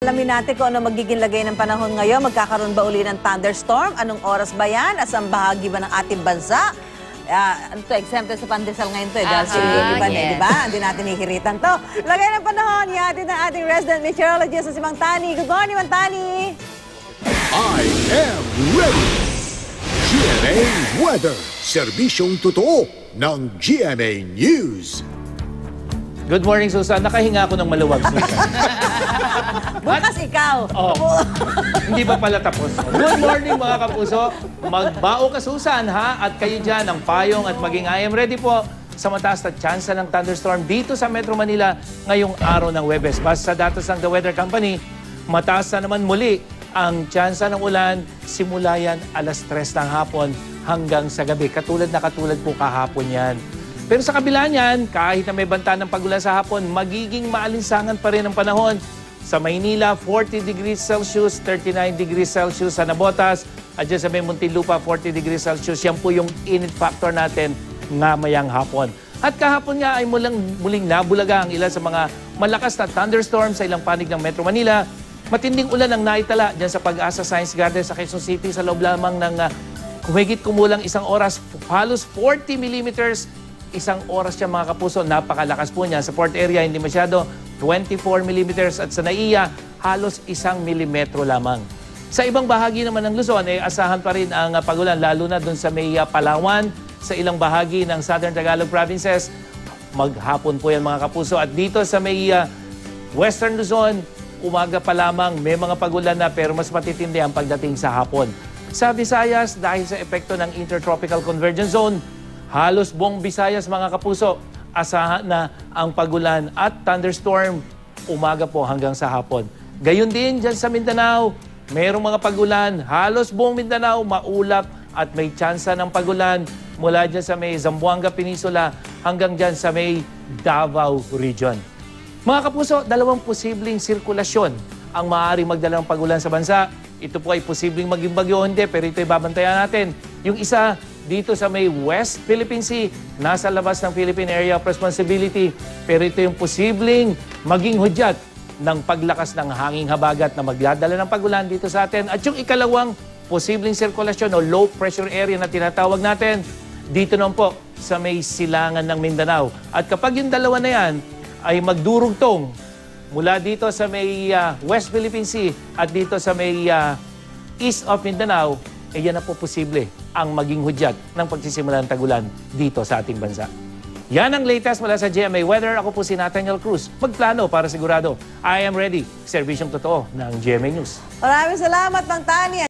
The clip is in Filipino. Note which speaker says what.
Speaker 1: Alamin natin kung ano magiging lagay ng panahon ngayon. Magkakaroon ba uli ng thunderstorm? Anong oras ba yan? Asang bahagi ba ng ating bansa? Ano to, exempted sa pandesal ngayon to. Dahil si di ba? Hindi natin hihiritan to. Lagay ng panahon, yatin ng ating resident meteorologist na si Mang Tani. Good morning, Mang Tani!
Speaker 2: I am ready! GMA Weather, serbisyong totoo ng GMA News.
Speaker 3: Good morning, Susan. Nakahinga ako ng maluwag, Susan.
Speaker 1: Bukas ikaw.
Speaker 3: Oh, hindi ba pala tapos? Good morning, mga kapuso. Magbao ka, Susan, ha? At kayo dyan, ang payong at maging I am ready po sa mataas na tsansa ng thunderstorm dito sa Metro Manila ngayong araw ng Huwebes. Basta sa datos ng The Weather Company, mataas na naman muli ang tsansa ng ulan simula yan alas 3 ng hapon hanggang sa gabi. Katulad po kahapon yan. Pero sa kabila niyan, kahit na may banta ng pag-ulan sa hapon, magiging maalinsangan pa rin ang panahon. Sa Maynila, 40 degrees Celsius, 39 degrees Celsius sa Navotas. At dyan sa may Muntinlupa, 40 degrees Celsius. Yan po yung init factor natin ngamayang hapon. At kahapon nga ay muling nabulaga ang ilan sa mga malakas na thunderstorm sa ilang panig ng Metro Manila. Matinding ulan ang naitala dyan sa Pag-asa Science Garden sa Quezon City sa loob lamang ng humigit kumulang isang oras, halos 40 millimeters. Isang oras siya, mga kapuso, napakalakas po niya. Sa port area, hindi masyado, 24 millimeters at sa NAIA, halos 1 milimetro lamang. Sa ibang bahagi naman ng Luzon, asahan pa rin ang pagulan, lalo na dun sa may Palawan, sa ilang bahagi ng Southern Tagalog provinces. Maghapon po yan, mga kapuso. At dito sa may Western Luzon, umaga pa lamang, may mga pagulan na pero mas matitindi ang pagdating sa hapon. Sa Visayas, dahil sa epekto ng Intertropical Convergence Zone, halos buong Visayas, mga kapuso, asahan na ang pagulan at thunderstorm umaga po hanggang sa hapon. Gayon din dyan sa Mindanao, mayroong mga pagulan. Halos buong Mindanao, maulap at may tsansa ng pagulan mula dyan sa may Zamboanga Peninsula hanggang dyan sa may Davao Region. Mga kapuso, dalawang posibleng sirkulasyon ang maaaring magdala ng pagulan sa bansa. Ito po ay posibleng maging bagyo, hindi, pero ito ay babantayan natin. Yung isa, dito sa may West Philippine Sea, nasa labas ng Philippine Area of Responsibility. Pero ito yung posibleng maging hudyat ng paglakas ng hanging habagat na magdadala ng pagulan dito sa atin. At yung ikalawang posibleng sirkulasyon o low pressure area na tinatawag natin, dito naman po sa may silangan ng Mindanao. At kapag yung dalawa na yan ay magdurugtong mula dito sa may West Philippine Sea at dito sa may East of Mindanao, yan na po posible ang maging hudyat ng pagsisimula ng tagulan dito sa ating bansa. Yan ang latest mula sa GMA Weather. Ako po si Nathaniel Cruz. Magplano para sigurado. I am ready. Serbisyong totoo ng GMA News.
Speaker 1: Maraming salamat, Mang Tani.